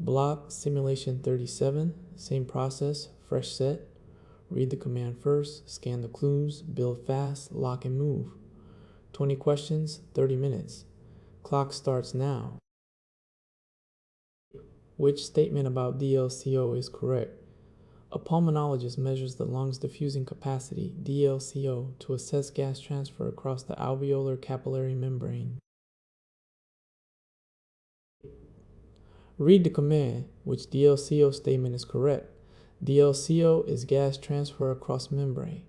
Block simulation 37, same process, fresh set. Read the command first, scan the clues, build fast, lock and move. 20 questions, 30 minutes. Clock starts now. Which statement about DLCO is correct? A pulmonologist measures the lungs' diffusing capacity, DLCO, to assess gas transfer across the alveolar capillary membrane. Read the command, which DLCO statement is correct. DLCO is gas transfer across membrane,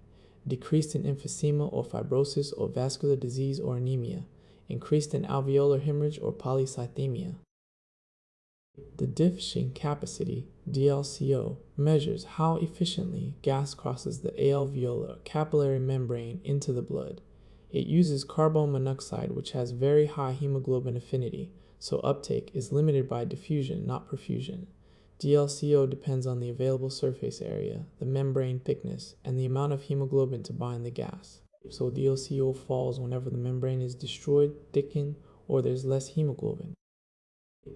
decreased in emphysema or fibrosis or vascular disease or anemia, increased in alveolar hemorrhage or polycythemia. The diffusing capacity, DLCO, measures how efficiently gas crosses the alveolar capillary membrane into the blood. It uses carbon monoxide, which has very high hemoglobin affinity, so uptake is limited by diffusion, not perfusion. DLCO depends on the available surface area, the membrane thickness, and the amount of hemoglobin to bind the gas. So DLCO falls whenever the membrane is destroyed, thickened, or there's less hemoglobin.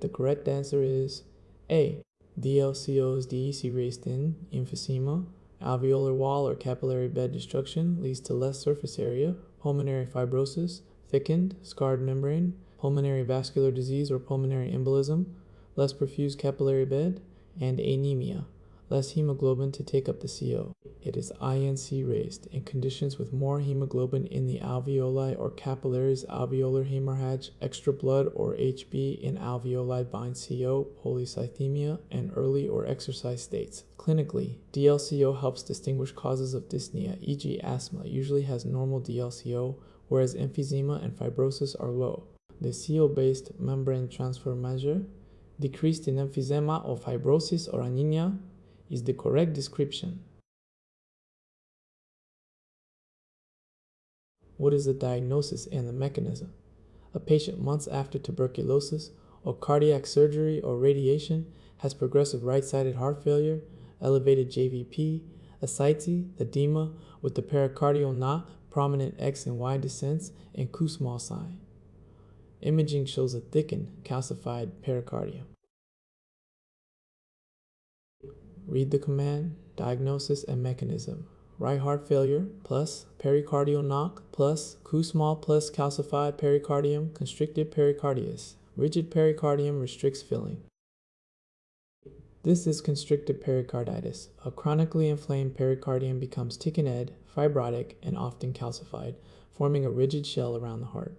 The correct answer is A. DLCO is DEC raised in emphysema, alveolar wall or capillary bed destruction leads to less surface area, pulmonary fibrosis, thickened, scarred membrane, pulmonary vascular disease or pulmonary embolism, less perfused capillary bed, and anemia, less hemoglobin to take up the CO. It is INC raised in conditions with more hemoglobin in the alveoli or capillaries, alveolar hemorrhage, extra blood or HB in alveoli bind CO, polycythemia, and early or exercise states. Clinically, DLCO helps distinguish causes of dyspnea, e.g. asthma usually has normal DLCO, whereas emphysema and fibrosis are low. The CO-based membrane transfer measure, decreased in emphysema or fibrosis or anemia, is the correct description. What is the diagnosis and the mechanism? A patient months after tuberculosis or cardiac surgery or radiation has progressive right-sided heart failure, elevated JVP, ascites, edema with the pericardial knot, prominent X and Y descents, and Kussmaul sign. Imaging shows a thickened, calcified pericardium. Read the command, diagnosis and mechanism. Right heart failure plus pericardial knock plus Kussmaul plus calcified pericardium, constricted pericarditis. Rigid pericardium restricts filling. This is constricted pericarditis. A chronically inflamed pericardium becomes thickened, fibrotic, and often calcified, forming a rigid shell around the heart.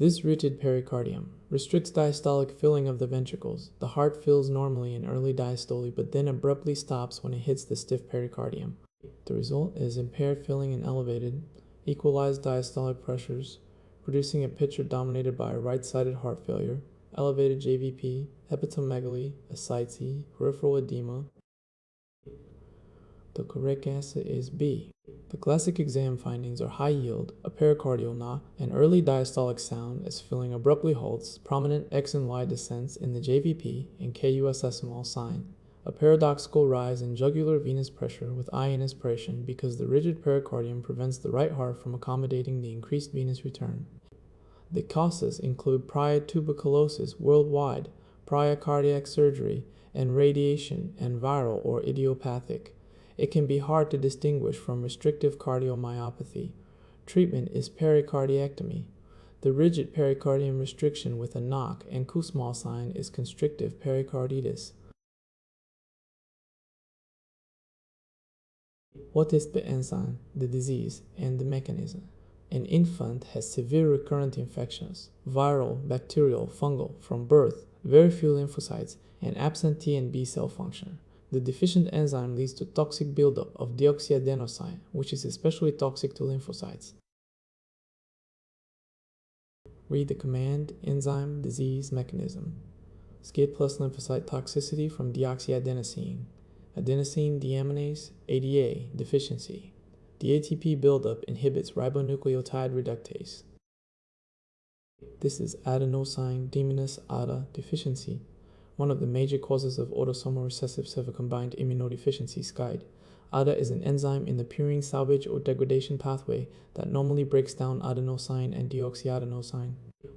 This rigid pericardium restricts diastolic filling of the ventricles. The heart fills normally in early diastole, but then abruptly stops when it hits the stiff pericardium. The result is impaired filling and elevated, equalized diastolic pressures, producing a picture dominated by a right-sided heart failure, elevated JVP, hepatomegaly, ascites, peripheral edema. The correct answer is B. The classic exam findings are high yield, a pericardial knot, an early diastolic sound as filling abruptly halts, prominent X and Y descents in the JVP and KUSSML sign, a paradoxical rise in jugular venous pressure with IN aspiration because the rigid pericardium prevents the right heart from accommodating the increased venous return. The causes include prior tuberculosis worldwide, prior cardiac surgery, and radiation, and viral or idiopathic. It can be hard to distinguish from restrictive cardiomyopathy. Treatment is pericardiectomy. The rigid pericardium restriction with a knock and Kussmaul sign is constrictive pericarditis. What is the enzyme, the disease, and the mechanism? An infant has severe recurrent infections, viral, bacterial, fungal, from birth, very few lymphocytes, and absent T and B cell function. The deficient enzyme leads to toxic buildup of deoxyadenosine, which is especially toxic to lymphocytes. Read the command, enzyme, disease, mechanism. SCID plus lymphocyte toxicity from deoxyadenosine. Adenosine deaminase, ADA, deficiency. The ATP buildup inhibits ribonucleotide reductase. This is adenosine deaminase ADA deficiency, one of the major causes of autosomal recessive combined immunodeficiency SCID. ADA is an enzyme in the purine salvage or degradation pathway that normally breaks down adenosine and deoxyadenosine.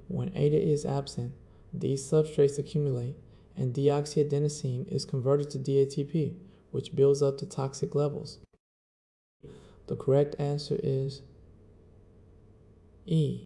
When ADA is absent, these substrates accumulate and deoxyadenosine is converted to DATP, which builds up to toxic levels. The correct answer is E.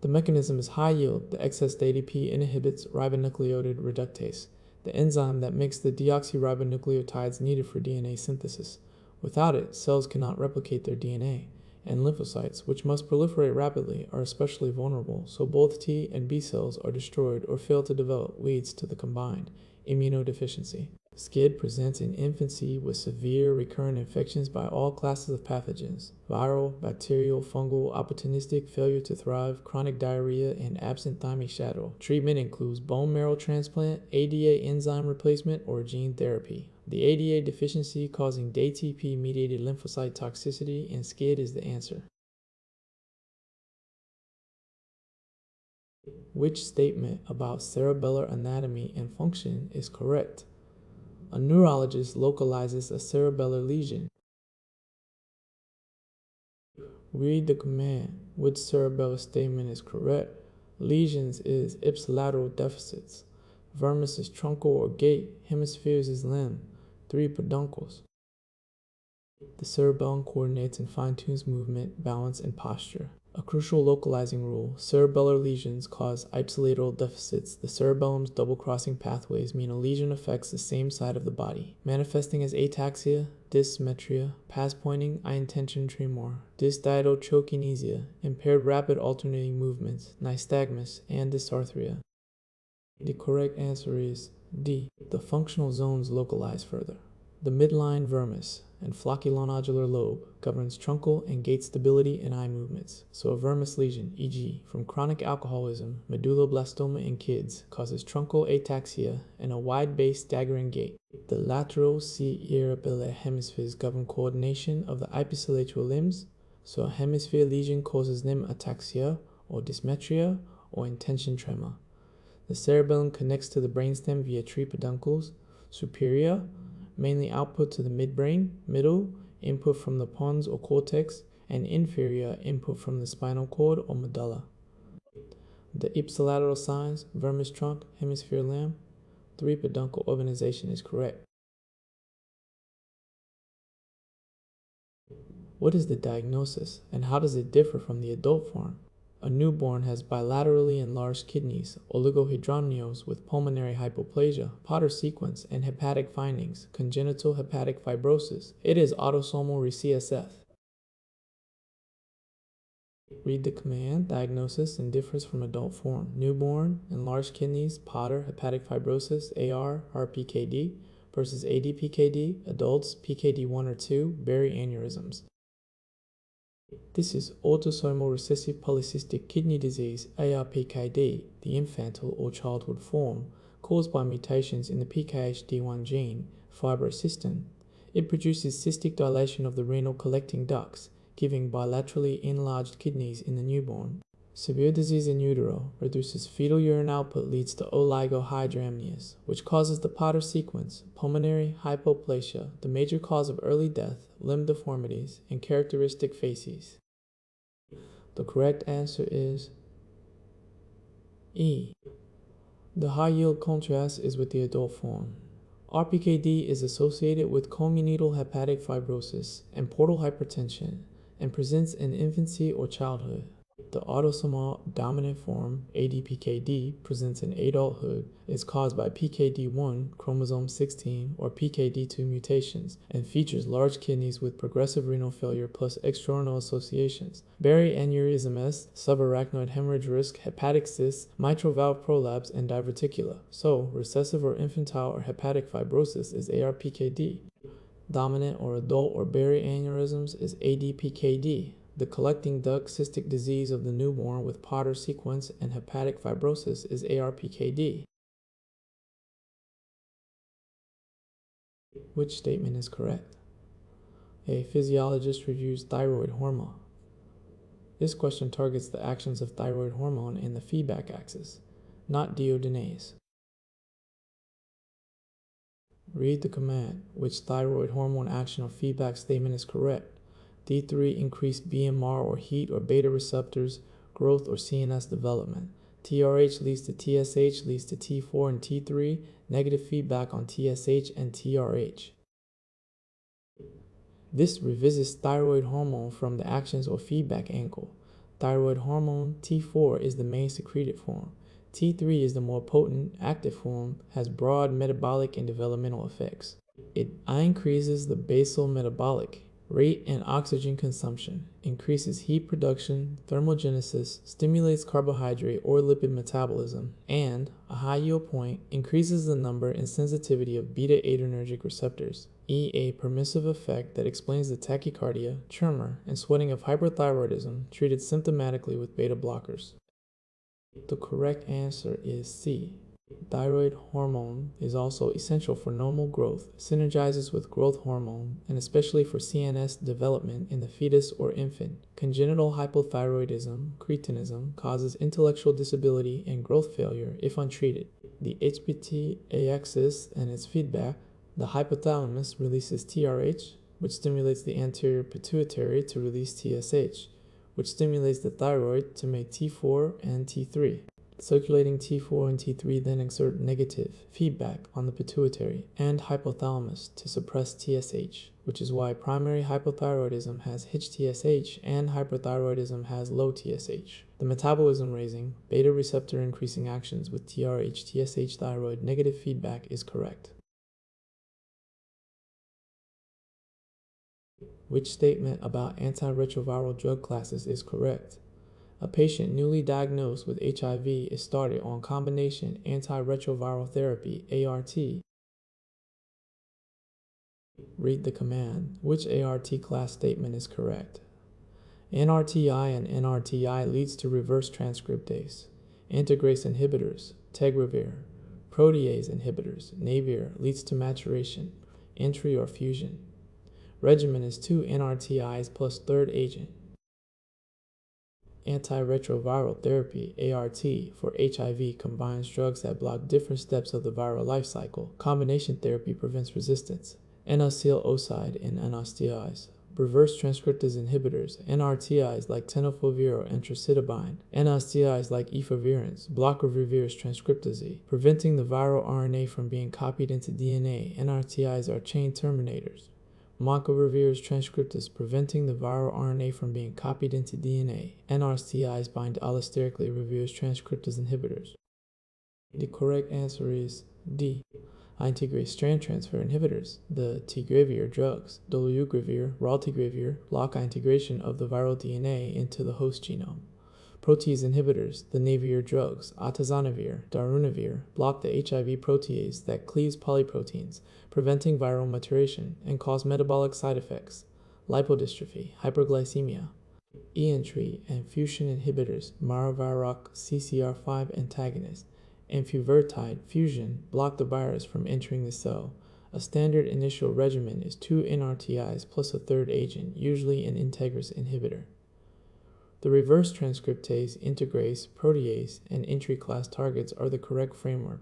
The mechanism is high yield. The excess ADP inhibits ribonucleotide reductase, the enzyme that makes the deoxyribonucleotides needed for DNA synthesis. Without it, cells cannot replicate their DNA, and lymphocytes, which must proliferate rapidly, are especially vulnerable, so both T and B cells are destroyed or fail to develop, leads to the combined immunodeficiency. SCID presents in infancy with severe recurrent infections by all classes of pathogens: viral, bacterial, fungal, opportunistic, failure to thrive, chronic diarrhea, and absent thymic shadow. Treatment includes bone marrow transplant, ADA enzyme replacement, or gene therapy. The ADA deficiency causing DATP-mediated lymphocyte toxicity, and SCID is the answer. Which statement about cerebellar anatomy and function is correct? A neurologist localizes a cerebellar lesion. Read the command. Which cerebellar statement is correct? Lesions is ipsilateral deficits. Vermis is truncal or gait. Hemispheres is limb. 3 peduncles. The cerebellum coordinates and fine-tunes movement, balance, and posture. A crucial localizing rule: cerebellar lesions cause ipsilateral deficits. The cerebellum's double-crossing pathways mean a lesion affects the same side of the body, manifesting as ataxia, dysmetria, pass-pointing, eye-intention tremor, dysdiadochokinesia, impaired rapid alternating movements, nystagmus, and dysarthria. The correct answer is D. The functional zones localize further. The midline vermis and flocculonodular lobe governs truncal and gait stability and eye movements. So a vermis lesion, e.g. from chronic alcoholism, medulloblastoma in kids, causes truncal ataxia and a wide-based staggering gait. The lateral cerebellar hemispheres govern coordination of the ipsilateral limbs. So a hemisphere lesion causes limb ataxia or dysmetria or intention tremor. The cerebellum connects to the brainstem via 3 peduncles: superior, mainly output to the midbrain; middle, input from the pons or cortex; and inferior, input from the spinal cord or medulla. The ipsilateral signs: vermis trunk, hemisphere limb, 3 peduncle organization is correct. What is the diagnosis, and how does it differ from the adult form? A newborn has bilaterally enlarged kidneys, oligohydramnios with pulmonary hypoplasia, Potter sequence, and hepatic findings, congenital hepatic fibrosis. It is autosomal CSF. Read the command. Diagnosis and differs from adult form: newborn, enlarged kidneys, Potter, hepatic fibrosis, AR, RPKD, versus ADPKD, adults, PKD1 or 2, Berry aneurysms. This is autosomal recessive polycystic kidney disease, ARPKD, the infantile or childhood form, caused by mutations in the PKHD1 gene, fibrocystin. It produces cystic dilation of the renal collecting ducts, giving bilaterally enlarged kidneys in the newborn. Severe disease in utero reduces fetal urine output, leads to oligohydramnios, which causes the Potter sequence, pulmonary hypoplasia, the major cause of early death, limb deformities, and characteristic facies. The correct answer is E. The high yield contrast is with the adult form. RPKD is associated with congenital hepatic fibrosis and portal hypertension and presents in infancy or childhood. The autosomal dominant form, ADPKD, presents in adulthood, is caused by PKD1, chromosome 16, or PKD2 mutations, and features large kidneys with progressive renal failure plus extrarenal associations, Berry aneurysms, subarachnoid hemorrhage risk, hepatic cysts, mitral valve prolapse, and diverticula. So, recessive or infantile or hepatic fibrosis is ARPKD. Dominant or adult or Berry aneurysms is ADPKD. The collecting duct cystic disease of the newborn with Potter sequence and hepatic fibrosis is ARPKD. Which statement is correct? A physiologist reviews thyroid hormone. This question targets the actions of thyroid hormone in the feedback axis, not deiodinase. Read the command. Which thyroid hormone action or feedback statement is correct? D3 increased BMR or heat or beta receptors growth or CNS development. TRH leads to TSH leads to T4 and T3, negative feedback on TSH and TRH. This revisits thyroid hormone from the actions or feedback angle. Thyroid hormone T4 is the main secreted form. T3 is the more potent, active form, has broad metabolic and developmental effects. It increases the basal metabolic rate and oxygen consumption, increases heat production, thermogenesis, stimulates carbohydrate or lipid metabolism, and, a high yield point, increases the number and sensitivity of beta-adrenergic receptors, a permissive effect that explains the tachycardia, tremor, and sweating of hyperthyroidism treated symptomatically with beta blockers. The correct answer is C. Thyroid hormone is also essential for normal growth, synergizes with growth hormone, and especially for CNS development in the fetus or infant. Congenital hypothyroidism, cretinism, causes intellectual disability and growth failure if untreated. The HPT axis and its feedback, the hypothalamus releases TRH, which stimulates the anterior pituitary to release TSH, which stimulates the thyroid to make T4 and T3. Circulating T4 and T3 then exert negative feedback on the pituitary and hypothalamus to suppress TSH, which is why primary hypothyroidism has HTSH and hyperthyroidism has low TSH. The metabolism raising, beta receptor increasing actions with TRH, TSH thyroid negative feedback is correct. Which statement about antiretroviral drug classes is correct? A patient newly diagnosed with HIV is started on combination antiretroviral therapy, ART. Read the command. Which ART class statement is correct? NRTI and NRTI leads to reverse transcriptase. Integrase inhibitors, tegravir. Protease inhibitors, navir, leads to maturation, entry or fusion. Regimen is 2 NRTIs plus third agent. Antiretroviral therapy, ART, for HIV combines drugs that block different steps of the viral life cycle. Combination therapy prevents resistance. N-acetyl-oside and N-acetyls. Reverse transcriptase inhibitors, NRTIs like tenofovir or entrocitabine, N-acetyls like efavirenz, block reverse transcriptase, preventing the viral RNA from being copied into DNA. NRTIs are chain terminators. Marco-reverse transcriptase, preventing the viral RNA from being copied into DNA. NRTIs bind allosterically reverse transcriptase inhibitors. The correct answer is D. Integrase strand transfer inhibitors, the tegravir drugs, dolutegravir, raltegravir, block integration of the viral DNA into the host genome. Protease inhibitors, the navir drugs, atazanavir, darunavir, block the HIV protease that cleaves polyproteins, preventing viral maturation and cause metabolic side effects, lipodystrophy, hyperglycemia. E-entry and fusion inhibitors, maraviroc CCR5 antagonist, and fuvertide fusion block the virus from entering the cell. A standard initial regimen is 2 NRTIs plus a third agent, usually an integrase inhibitor. The reverse transcriptase, integrase, protease, and entry class targets are the correct framework.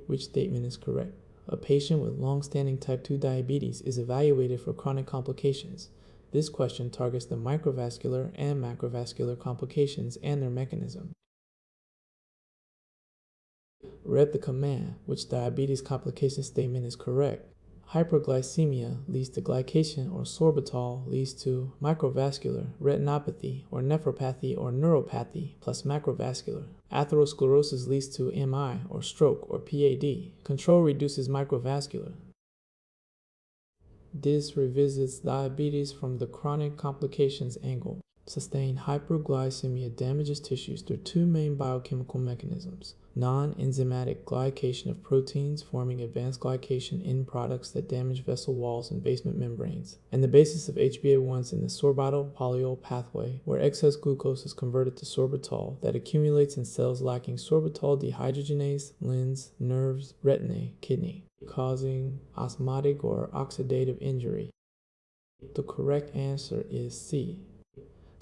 Which statement is correct? A patient with long-standing type 2 diabetes is evaluated for chronic complications. This question targets the microvascular and macrovascular complications and their mechanism. Read the command. Which diabetes complication statement is correct? Hyperglycemia leads to glycation or sorbitol leads to microvascular retinopathy or nephropathy or neuropathy plus macrovascular. Atherosclerosis leads to MI or stroke or PAD. Control reduces microvascular. This revisits diabetes from the chronic complications angle. Sustained hyperglycemia damages tissues through two main biochemical mechanisms: non-enzymatic glycation of proteins forming advanced glycation end products that damage vessel walls and basement membranes, and the basis of HbA1s in the sorbitol-polyol pathway, where excess glucose is converted to sorbitol that accumulates in cells lacking sorbitol dehydrogenase, lens, nerves, retinae, kidney, causing osmotic or oxidative injury. The correct answer is C.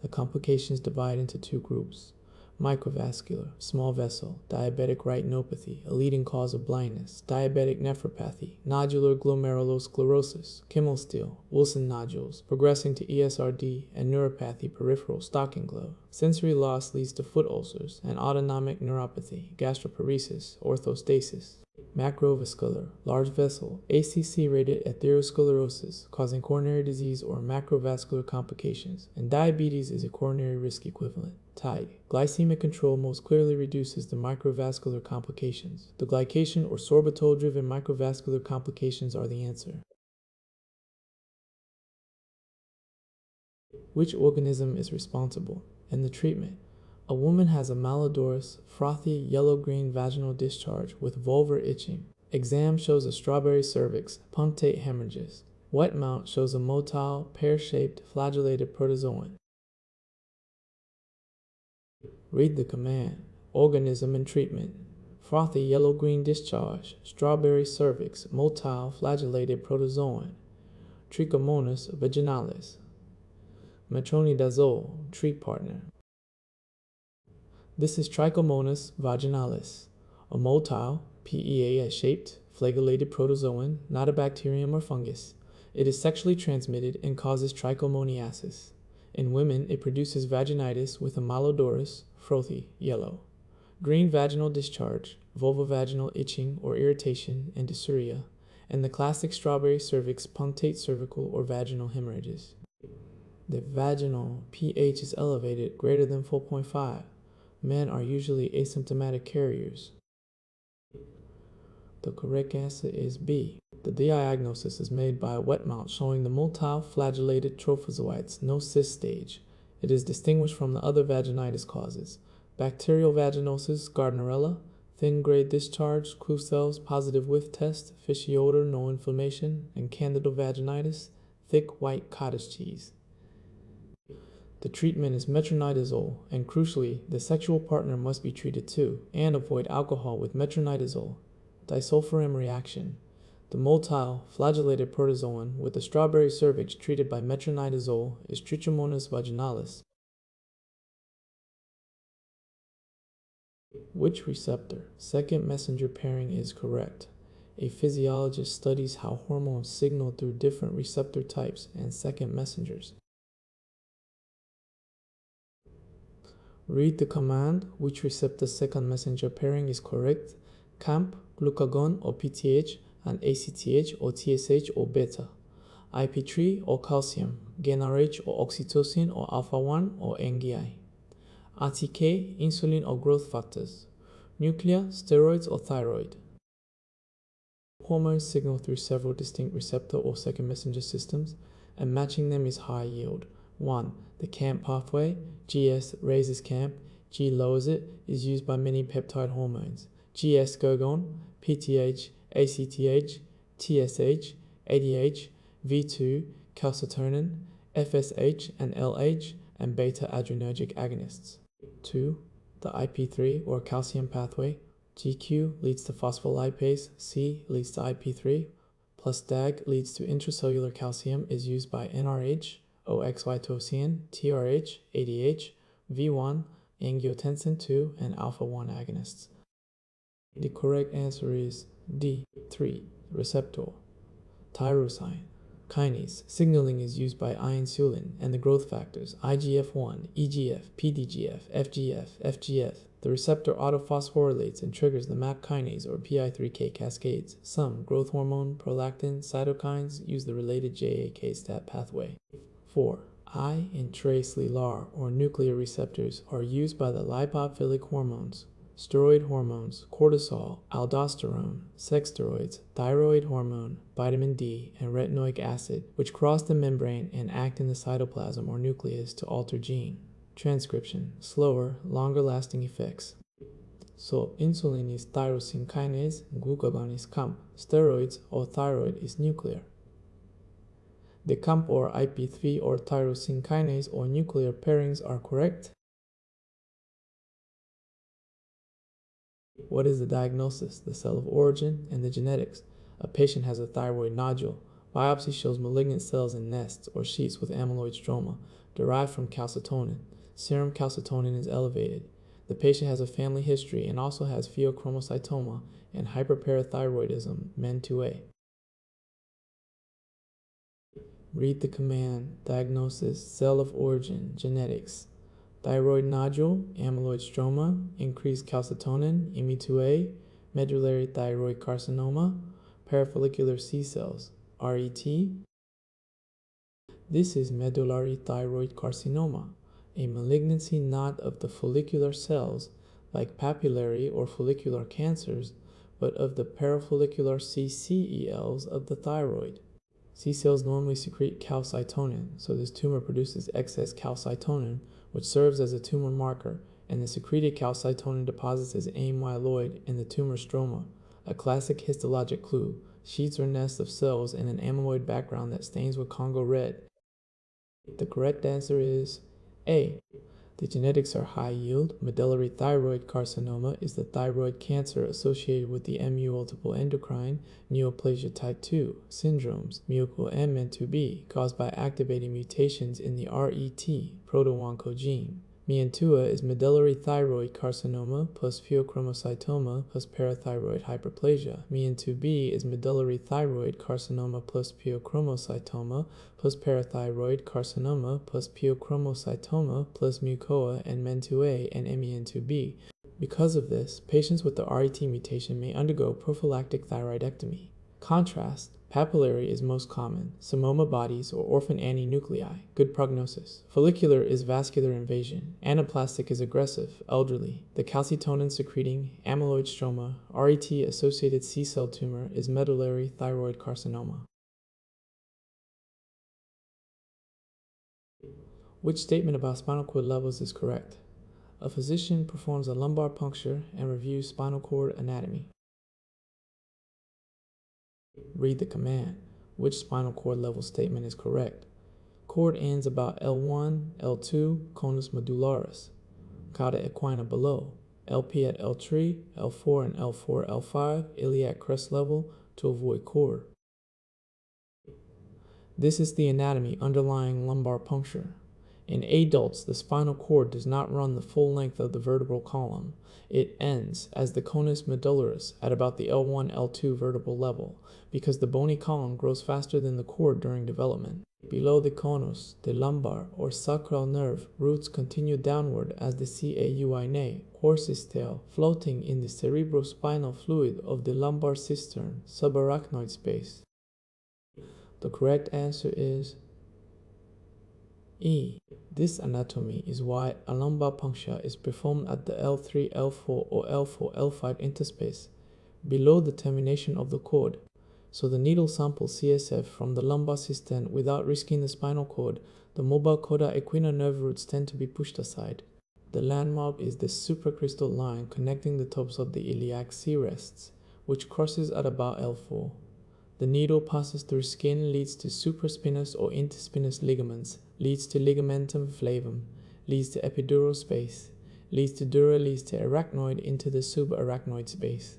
The complications divide into two groups: Microvascular, small vessel, diabetic retinopathy, a leading cause of blindness, diabetic nephropathy, nodular glomerulosclerosis, chemosteel, Wilson nodules, progressing to ESRD, and neuropathy, peripheral stocking glove. Sensory loss leads to foot ulcers and autonomic neuropathy, gastroparesis, orthostasis. Macrovascular, large vessel, ACC-rated atherosclerosis, causing coronary disease or macrovascular complications, and diabetes is a coronary risk equivalent. TIDE. Glycemic control most clearly reduces the microvascular complications. The glycation or sorbitol-driven microvascular complications are the answer. Which organism is responsible? And the treatment. A woman has a malodorous, frothy, yellow-green vaginal discharge with vulvar itching. Exam shows a strawberry cervix, punctate hemorrhages. Wet mount shows a motile, pear-shaped, flagellated protozoan. Read the command. Organism and treatment. Frothy yellow-green discharge, strawberry cervix, motile, flagellated protozoan. Trichomonas vaginalis. Metronidazole, treat partner. This is Trichomonas vaginalis, a motile, PEA-shaped, flagellated protozoan, not a bacterium or fungus. It is sexually transmitted and causes trichomoniasis. In women, it produces vaginitis with a malodorous, frothy, yellow. Green vaginal discharge, vulvovaginal itching or irritation and dysuria, and the classic strawberry cervix punctate cervical or vaginal hemorrhages. The vaginal pH is elevated greater than 4.5. Men are usually asymptomatic carriers. The correct answer is B. The diagnosis is made by a wet mount showing the motile flagellated trophozoites, no cyst stage. It is distinguished from the other vaginitis causes. Bacterial vaginosis, Gardnerella, thin gray discharge, Klusel's positive whiff test, fishy odor, no inflammation, and candidovaginitis, thick white cottage cheese. The treatment is metronidazole, and crucially, the sexual partner must be treated too, and avoid alcohol with metronidazole. Disulfiram reaction. The motile, flagellated protozoan with the strawberry cervix treated by metronidazole is Trichomonas vaginalis. Which receptor? Second messenger pairing is correct. A physiologist studies how hormones signal through different receptor types and second messengers. Read the command. Which receptor second messenger pairing is correct? CAMP, glucagon or PTH, and ACTH or TSH or beta. IP3 or calcium, GnRH or oxytocin or alpha-1 or NGI. RTK, insulin or growth factors. Nuclear, steroids or thyroid. Hormones signal through several distinct receptor or second messenger systems, and matching them is high yield. 1. The CAMP pathway. GS raises CAMP, G lowers it, is used by many peptide hormones. GS glucagon, PTH, ACTH, TSH, ADH, V2, calcitonin, FSH and LH, and beta-adrenergic agonists. 2. The IP3 or calcium pathway. GQ leads to phospholipase, C leads to IP3, plus DAG leads to intracellular calcium, is used by NRH, OXY-tocin, TRH, ADH, V1, angiotensin II, and alpha-1 agonists. The correct answer is D. 3. Receptor. Tyrosine kinase. Signaling is used by insulin and the growth factors IGF-1, EGF, PDGF, FGF, FGF. The receptor autophosphorylates and triggers the MAP kinase or PI3K cascades. Some growth hormone, prolactin, cytokines use the related JAK-STAT pathway. 4. I and trace-LILAR or nuclear receptors are used by the lipophilic hormones, steroid hormones, cortisol, aldosterone, sex steroids, thyroid hormone, vitamin D, and retinoic acid, which cross the membrane and act in the cytoplasm or nucleus to alter gene transcription, slower, longer-lasting effects. So insulin is tyrosine kinase, glucagon is CAMP, steroids or thyroid is nuclear. The CAMP or IP3 or tyrosine kinase or nuclear pairings are correct. What is the diagnosis, the cell of origin, and the genetics? A patient has a thyroid nodule. Biopsy shows malignant cells in nests or sheets with amyloid stroma derived from calcitonin. Serum calcitonin is elevated. The patient has a family history and also has pheochromocytoma and hyperparathyroidism, MEN 2A. Read the command, diagnosis, cell of origin, genetics. Thyroid nodule, amyloid stroma, increased calcitonin, ME2A, medullary thyroid carcinoma, parafollicular C cells, RET. This is medullary thyroid carcinoma, a malignancy not of the follicular cells like papillary or follicular cancers, but of the parafollicular CCELs of the thyroid. C cells normally secrete calcitonin, so this tumor produces excess calcitonin, which serves as a tumor marker, and the secreted calcitonin deposits as amyloid in the tumor stroma, a classic histologic clue, sheets or nests of cells in an amyloid background that stains with Congo red. The correct answer is A. The genetics are high yield. Medullary thyroid carcinoma is the thyroid cancer associated with the mu-multiple endocrine neoplasia type 2 syndromes, MUC and MEN2B, caused by activating mutations in the RET proto-oncogene. MEN2A is medullary thyroid carcinoma plus pheochromocytoma plus parathyroid hyperplasia. MEN2B is medullary thyroid carcinoma plus pheochromocytoma plus parathyroid carcinoma plus pheochromocytoma plus mucoa and MEN2A and MEN2B. Because of this, patients with the RET mutation may undergo prophylactic thyroidectomy. Contrast, papillary is most common, psammoma bodies or orphan antinuclei, good prognosis. Follicular is vascular invasion. Anaplastic is aggressive, elderly. The calcitonin secreting amyloid stroma, RET-associated C-cell tumor is medullary thyroid carcinoma. Which statement about spinal cord levels is correct? A physician performs a lumbar puncture and reviews spinal cord anatomy. Read the command. Which spinal cord level statement is correct? Cord ends about L1, L2, conus medullaris. Cauda equina below. LP at L3, L4 and L4, L5, iliac crest level to avoid cord. This is the anatomy underlying lumbar puncture. In adults, the spinal cord does not run the full length of the vertebral column. It ends, as the conus medullaris, at about the L1, L2 vertebral level, because the bony column grows faster than the cord during development. Below the conus, the lumbar or sacral nerve roots continue downward as the cauinae, horse's tail, floating in the cerebrospinal fluid of the lumbar cistern, subarachnoid space. The correct answer is E. This anatomy is why a lumbar puncture is performed at the L3, L4 or L4, L5 interspace, below the termination of the cord, so the needle samples CSF from the lumbar cistern without risking the spinal cord. The mobile cauda equina nerve roots tend to be pushed aside. The landmark is the supracrystal line connecting the tops of the iliac C-rests, which crosses at about L4. The needle passes through skin, leads to supraspinous or interspinous ligaments, leads to ligamentum flavum, leads to epidural space, leads to dura, leads to arachnoid into the subarachnoid space.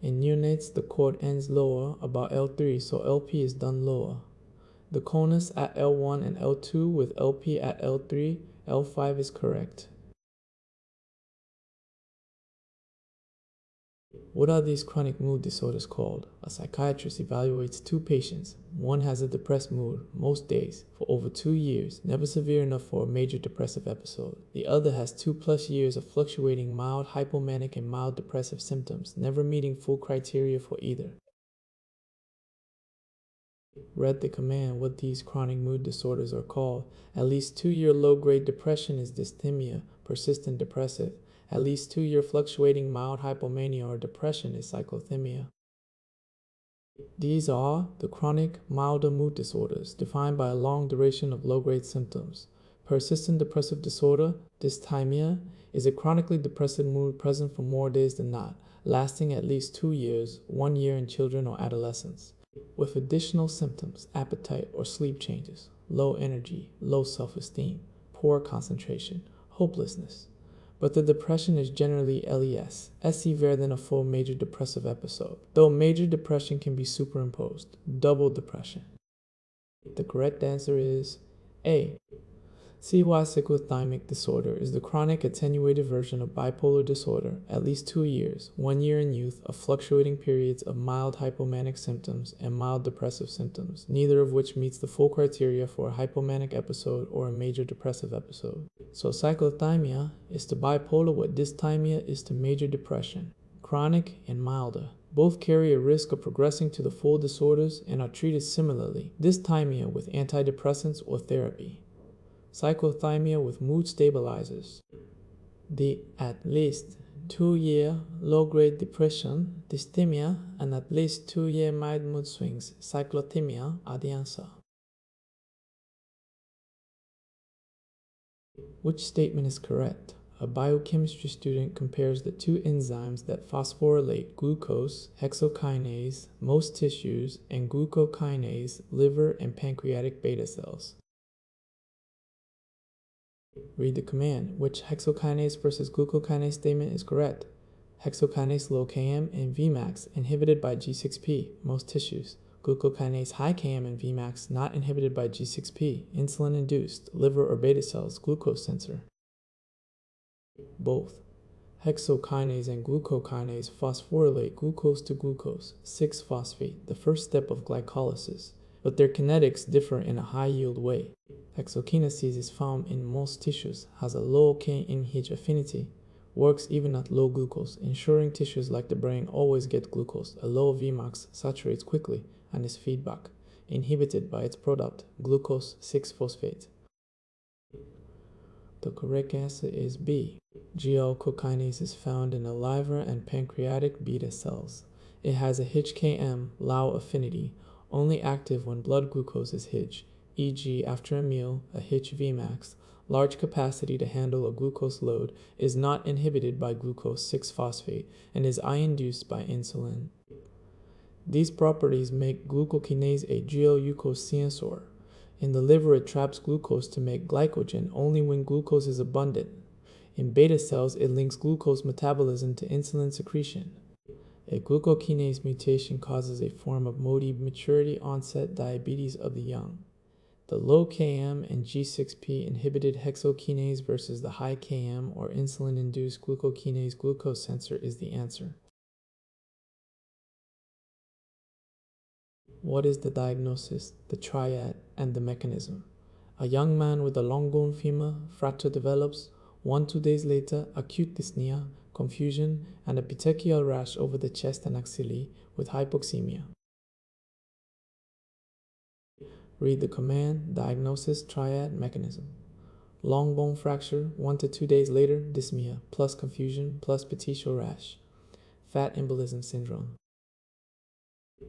In neonates, the cord ends lower, about L3, so LP is done lower. The conus at L1 and L2 with LP at L3, L5 is correct. What are these chronic mood disorders called? A psychiatrist evaluates two patients. One has a depressed mood most days for over 2 years, never severe enough for a major depressive episode. The other has 2+ years of fluctuating mild hypomanic and mild depressive symptoms, never meeting full criteria for either. Read the command what these chronic mood disorders are called. At least 2-year low-grade depression is dysthymia, persistent depressive. At least 2-year fluctuating mild hypomania or depression is cyclothymia. These are the chronic milder mood disorders defined by a long duration of low-grade symptoms. Persistent depressive disorder, dysthymia, is a chronically depressive mood present for more days than not, lasting at least 2 years, 1 year in children or adolescents, with additional symptoms, appetite or sleep changes, low energy, low self-esteem, poor concentration, hopelessness. But the depression is generally LES, less severe than a full major depressive episode, though major depression can be superimposed, double depression. The correct answer is A. CY cyclothymic disorder is the chronic attenuated version of bipolar disorder, at least 2 years, 1 year in youth, of fluctuating periods of mild hypomanic symptoms and mild depressive symptoms, neither of which meets the full criteria for a hypomanic episode or a major depressive episode. So cyclothymia is to bipolar what dysthymia is to major depression, chronic and milder. Both carry a risk of progressing to the full disorders and are treated similarly, dysthymia with antidepressants or therapy, cyclothymia with mood stabilizers. The at least 2-year low-grade depression, dysthymia, and at least 2-year mild mood swings, cyclothymia, are the answer. Which statement is correct? A biochemistry student compares the two enzymes that phosphorylate glucose, hexokinase, most tissues, and glucokinase, liver and pancreatic beta cells. Read the command. Which hexokinase versus glucokinase statement is correct? Hexokinase low Km and Vmax inhibited by G6P, most tissues. Glucokinase high Km and Vmax not inhibited by G6P, insulin induced, liver or beta cells, glucose sensor. Both hexokinase and glucokinase phosphorylate glucose to glucose, 6-phosphate, the first step of glycolysis, but their kinetics differ in a high-yield way. Hexokinase is found in most tissues, has a low KNH affinity, works even at low glucose, ensuring tissues like the brain always get glucose. A low Vmax saturates quickly and is feedback, inhibited by its product, glucose 6-phosphate. The correct answer is B. GL-cokinase is found in the liver and pancreatic beta cells. It has a HKM low affinity, only active when blood glucose is Hg, e.g. after a meal, a Hv-max, large capacity to handle a glucose load, is not inhibited by glucose 6-phosphate and is induced by insulin. These properties make glucokinase a GL-eucosensor. In the liver, it traps glucose to make glycogen only when glucose is abundant. In beta cells, it links glucose metabolism to insulin secretion. A glucokinase mutation causes a form of MODY, maturity onset diabetes of the young. The low Km and G6P inhibited hexokinase versus the high Km or insulin-induced glucokinase glucose sensor is the answer. What is the diagnosis, the triad, and the mechanism? A young man with a long bone femur fracture develops 1-2 days later acute dyspnea, confusion, and a petechial rash over the chest and axillae with hypoxemia. Read the command, diagnosis, triad, mechanism. Long bone fracture, 1-2 days later, dyspnea, plus confusion, plus petechial rash. Fat embolism syndrome.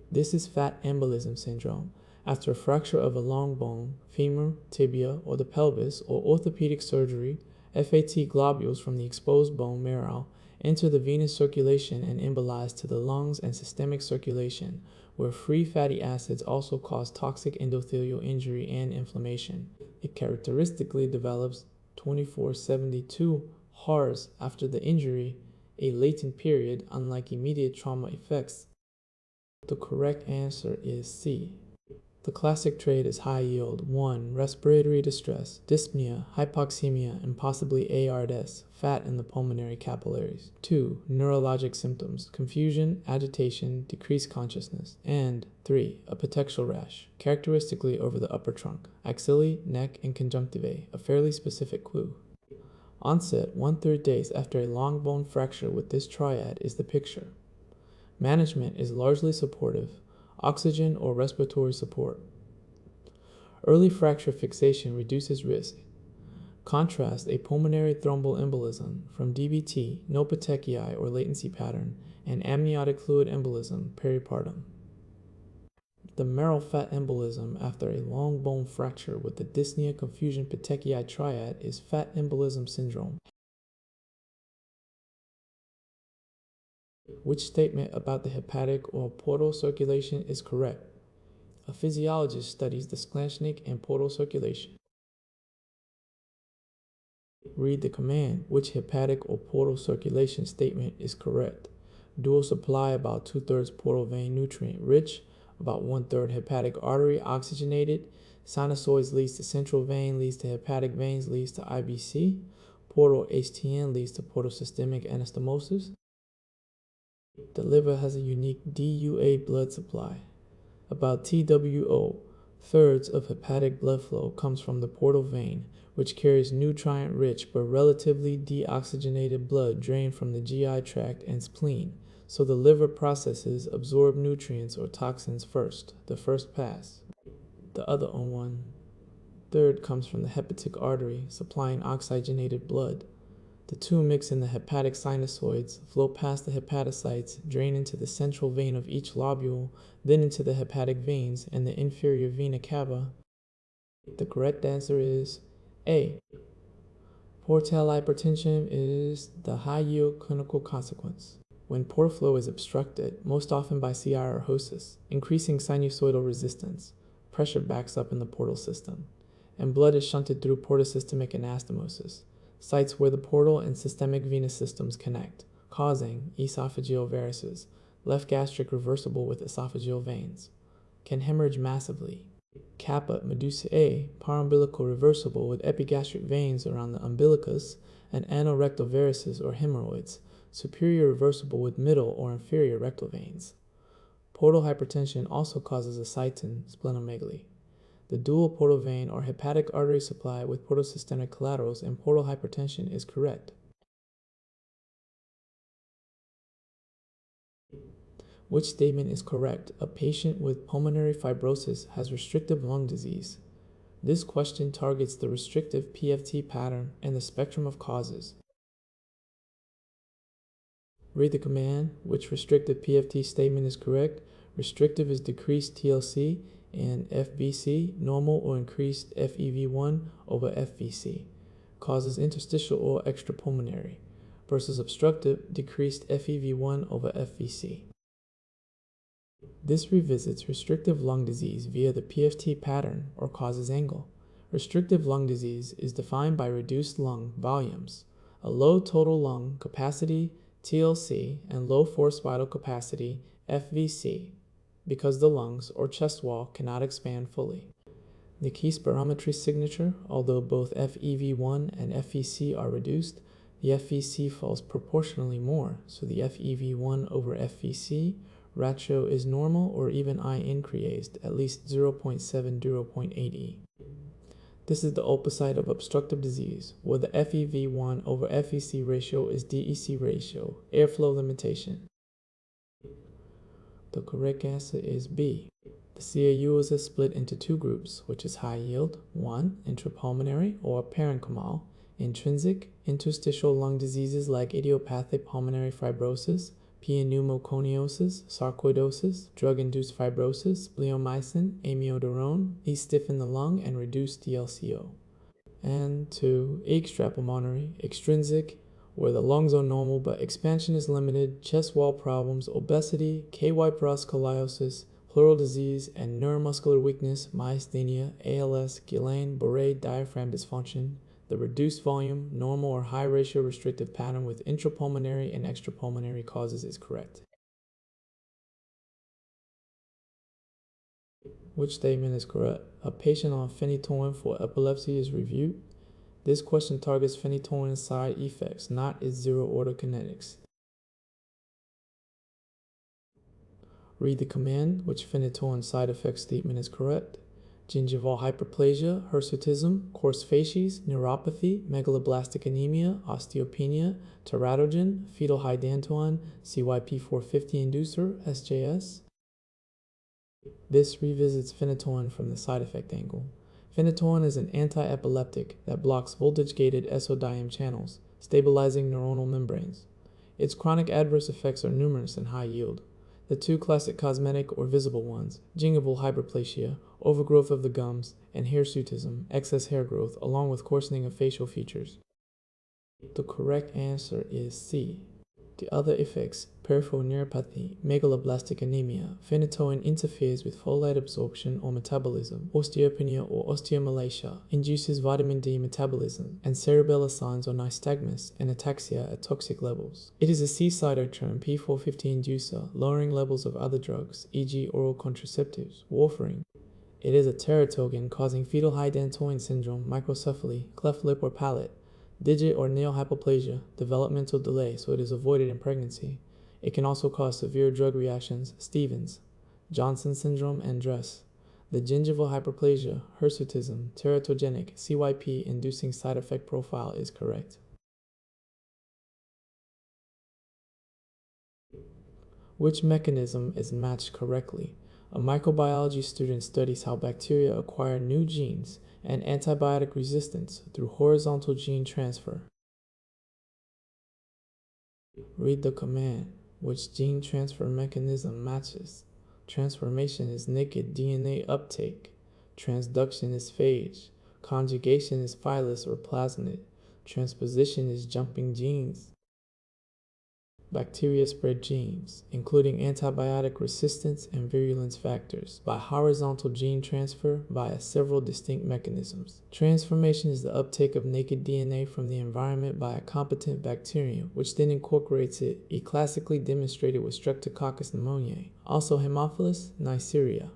This is fat embolism syndrome. After a fracture of a long bone, femur, tibia, or the pelvis, or orthopedic surgery, FAT globules from the exposed bone marrow enter the venous circulation and embolize to the lungs and systemic circulation, where free fatty acids also cause toxic endothelial injury and inflammation. It characteristically develops 24-72 hours after the injury, a latent period, unlike immediate trauma effects. The correct answer is C. The classic trait is high yield. 1. Respiratory distress, dyspnea, hypoxemia, and possibly ARDS, fat in the pulmonary capillaries. 2. Neurologic symptoms, confusion, agitation, decreased consciousness. And 3. A petechial rash, characteristically over the upper trunk, axillae, neck, and conjunctivae, a fairly specific clue. Onset 1-3 days after a long bone fracture with this triad is the picture. Management is largely supportive, oxygen or respiratory support. Early fracture fixation reduces risk. Contrast a pulmonary thromboembolism from DVT, no petechiae or latency pattern, and amniotic fluid embolism, peripartum. The marrow fat embolism after a long bone fracture with the dyspnea, confusion, petechiae triad is fat embolism syndrome. Which statement about the hepatic or portal circulation is correct? A physiologist studies the sklerotic and portal circulation. Read the command. Which hepatic or portal circulation statement is correct? Dual supply about 2/3 portal vein nutrient rich, about 1/3 hepatic artery oxygenated, Sinusoids leads to central vein, leads to hepatic veins, leads to IBC. Portal HTN leads to portal systemic anastomosis. The liver has a unique DUA blood supply. About TWO, thirds of hepatic blood flow comes from the portal vein, which carries nutrient-rich but relatively deoxygenated blood drained from the GI tract and spleen, so the liver processes absorb nutrients or toxins first, the first pass. The other one-third comes from the hepatic artery, supplying oxygenated blood. The two mix in the hepatic sinusoids, flow past the hepatocytes, drain into the central vein of each lobule, then into the hepatic veins and the inferior vena cava. The correct answer is A. Portal hypertension is the high-yield clinical consequence. When portal flow is obstructed, most often by CI or hosis, increasing sinusoidal resistance, pressure backs up in the portal system, and blood is shunted through portosystemic anastomosis, sites where the portal and systemic venous systems connect, causing esophageal varices, left gastric reversible with esophageal veins. Can hemorrhage massively. Kappa medusa A, paraumbilical reversible with epigastric veins around the umbilicus, and anorectal varices or hemorrhoids, superior reversible with middle or inferior rectal veins. Portal hypertension also causes ascites splenomegaly. The dual portal vein or hepatic artery supply with portosystemic collaterals and portal hypertension is correct. Which statement is correct? A patient with pulmonary fibrosis has restrictive lung disease. This question targets the restrictive PFT pattern and the spectrum of causes. Read the command. Which restrictive PFT statement is correct? Restrictive is decreased TLC and FVC, normal or increased FEV1 over FVC, causes interstitial or extrapulmonary, versus obstructive, decreased FEV1 over FVC. This revisits restrictive lung disease via the PFT pattern or causes angle. Restrictive lung disease is defined by reduced lung volumes, a low total lung capacity TLC and low forced vital capacity FVC, because the lungs or chest wall cannot expand fully. The key spirometry signature, although both FEV1 and FVC are reduced, the FVC falls proportionally more, so the FEV1 over FVC ratio is normal or even I increased, at least 0.7-0.8e. This is the opposite of obstructive disease, where the FEV1 over FVC ratio is DEC ratio, airflow limitation. The correct answer is B. The CAU is split into two groups, which is high yield, 1, intrapulmonary or parenchymal, intrinsic, interstitial lung diseases like idiopathic pulmonary fibrosis, pneumoconiosis, sarcoidosis, drug-induced fibrosis, bleomycin, amiodarone. These stiffen the lung and reduce DLCO. And 2, extrapulmonary, extrinsic, where the lungs are normal but expansion is limited, chest wall problems, obesity, KY scoliosis, pleural disease, and neuromuscular weakness, myasthenia, ALS, Guillain-Barré diaphragm dysfunction. The reduced volume, normal or high ratio restrictive pattern with intrapulmonary and extrapulmonary causes is correct. Which statement is correct? A patient on phenytoin for epilepsy is reviewed. This question targets phenytoin's side effects, not its zero-order kinetics. Read the command. Which phenytoin side effect statement is correct? Gingival hyperplasia, hirsutism, coarse facies, neuropathy, megaloblastic anemia, osteopenia, teratogen, fetal hydantoin, CYP450 inducer, SJS. This revisits phenytoin from the side effect angle. Phenytoin is an anti-epileptic that blocks voltage-gated SODIM channels, stabilizing neuronal membranes. Its chronic adverse effects are numerous and high yield. The two classic cosmetic or visible ones, gingival hyperplasia, overgrowth of the gums, and hirsutism, excess hair growth, along with coarsening of facial features. The correct answer is C. The other effects, peripheral neuropathy, megaloblastic anemia. Phenytoin interferes with folate absorption or metabolism, osteopenia or osteomalacia, induces vitamin D metabolism, and cerebellar signs or nystagmus and ataxia at toxic levels. It is a C-cytochrome P450 inducer, lowering levels of other drugs, e.g. oral contraceptives, warfarin, It is a teratogen causing fetal high-dantoin syndrome, microcephaly, cleft lip or palate, digit or nail hypoplasia, developmental delay, so it is avoided in pregnancy. It can also cause severe drug reactions, Stevens, Johnson syndrome, and DRESS. The gingival hyperplasia, hirsutism, teratogenic, CYP-inducing side effect profile is correct. Which mechanism is matched correctly? A microbiology student studies how bacteria acquire new genes and antibiotic resistance through horizontal gene transfer. Read the command. Which gene transfer mechanism matches? Transformation is naked DNA uptake. Transduction is phage. Conjugation is phylous or plasmid. Transposition is jumping genes. Bacteria spread genes, including antibiotic resistance and virulence factors, by horizontal gene transfer via several distinct mechanisms. Transformation is the uptake of naked DNA from the environment by a competent bacterium, which then incorporates it, classically demonstrated with Streptococcus pneumoniae, also Haemophilus neisseria.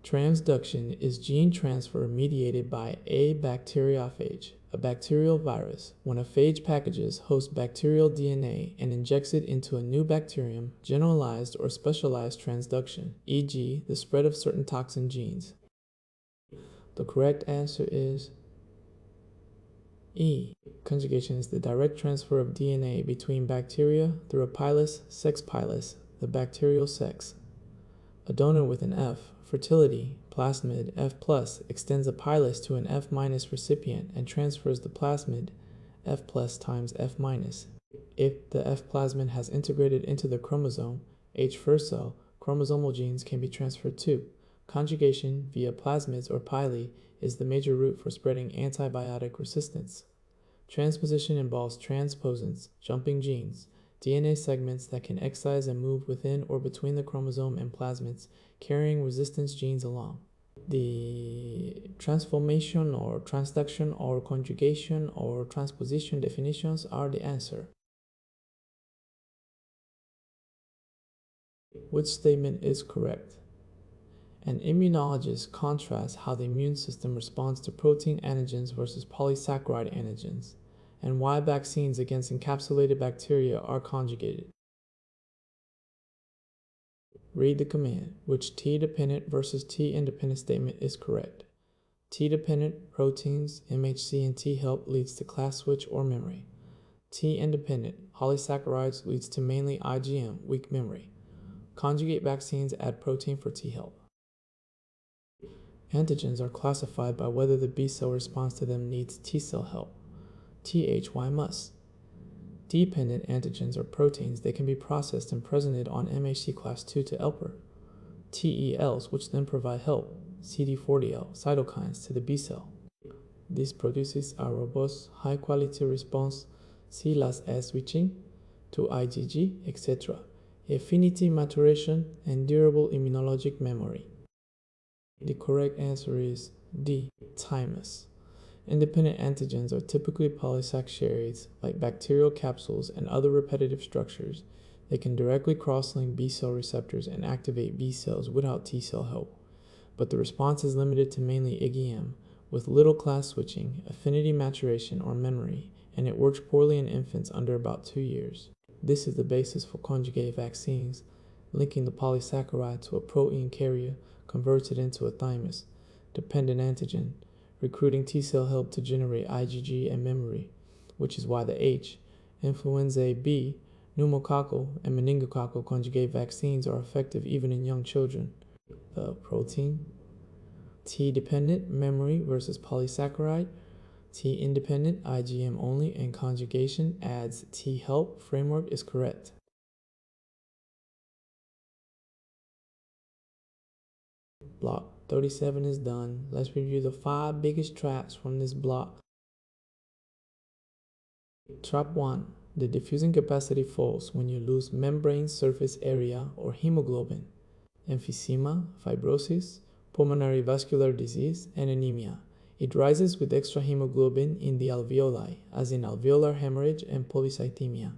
Transduction is gene transfer mediated by a bacteriophage, a bacterial virus. When a phage packages host bacterial DNA and injects it into a new bacterium, generalized or specialized transduction, e.g., the spread of certain toxin genes. The correct answer is E. Conjugation is the direct transfer of DNA between bacteria through a pilus, sex pilus, the bacterial sex. A donor with an F, fertility, plasmid F+, extends a pilus to an F- recipient and transfers the plasmid F+ times F-. If the F plasmid has integrated into the chromosome, H first cell, chromosomal genes can be transferred too. Conjugation via plasmids or pili is the major route for spreading antibiotic resistance. Transposition involves transposons, jumping genes, DNA segments that can excise and move within or between the chromosome and plasmids, carrying resistance genes along. The transformation or transduction or conjugation or transposition definitions are the answer. Which statement is correct? An immunologist contrasts how the immune system responds to protein antigens versus polysaccharide antigens, and why vaccines against encapsulated bacteria are conjugated. Read the command. Which T-dependent versus T-independent statement is correct? T-dependent proteins, MHC and T-help leads to class switch or memory. T-independent polysaccharides leads to mainly IgM, weak memory. Conjugate vaccines add protein for T-help. Antigens are classified by whether the B-cell response to them needs T-cell help. THY must. Dependent antigens are proteins that can be processed and presented on MHC class II to helper. TELs, which then provide help, CD40L, cytokines to the B-cell. This produces a robust, high-quality response, C-S switching to IgG, etc., affinity maturation, and durable immunologic memory. The correct answer is D. Thymus. Independent antigens are typically polysaccharides like bacterial capsules and other repetitive structures. They can directly cross-link B-cell receptors and activate B-cells without T-cell help. But the response is limited to mainly IgM, with little class switching, affinity maturation, or memory, and it works poorly in infants under about 2 years. This is the basis for conjugated vaccines, linking the polysaccharide to a protein carrier converted into a thymus-dependent antigen, recruiting T-cell help to generate IgG and memory, which is why the H, influenza B, pneumococcal, and meningococcal conjugate vaccines are effective even in young children. The protein, T-dependent memory versus polysaccharide, T-independent IgM only, and conjugation adds T-help framework is correct. Block 37 is done. Let's review the 5 biggest traps from this block. Trap 1. The diffusing capacity falls when you lose membrane surface area or hemoglobin. Emphysema, fibrosis, pulmonary vascular disease, and anemia. It rises with extra hemoglobin in the alveoli, as in alveolar hemorrhage and polycythemia.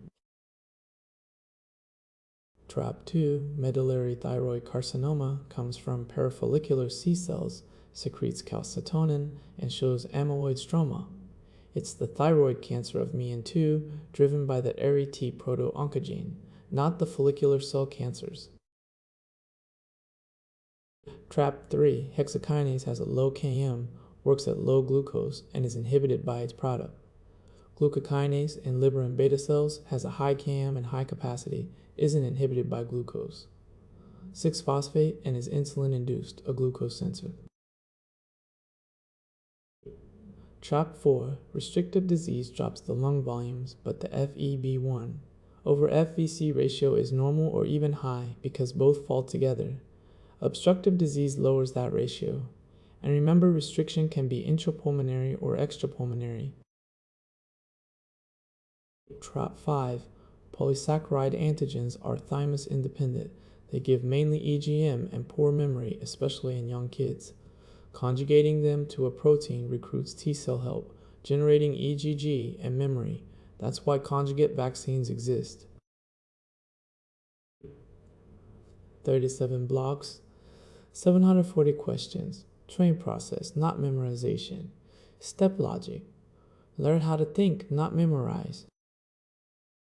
Trap 2, medullary thyroid carcinoma, comes from parafollicular C cells, secretes calcitonin, and shows amyloid stroma. It's the thyroid cancer of MEN2 driven by the ARIT proto-oncogene, not the follicular cell cancers. Trap 3, hexokinase has a low Km, works at low glucose, and is inhibited by its product. Glucokinase in liver and beta cells has a high Km and high capacity, isn't inhibited by glucose. 6-phosphate and is insulin-induced, a glucose sensor. Trap 4, restrictive disease drops the lung volumes, but the FEV1 over FVC ratio is normal or even high because both fall together. Obstructive disease lowers that ratio. And remember, restriction can be intrapulmonary or extrapulmonary. Trap 5, polysaccharide antigens are thymus independent. They give mainly EGM and poor memory, especially in young kids. Conjugating them to a protein recruits T cell help, generating EGG and memory. That's why conjugate vaccines exist. 37 blocks, 740 questions. Train process, not memorization. StepLogic. Learn how to think, not memorize.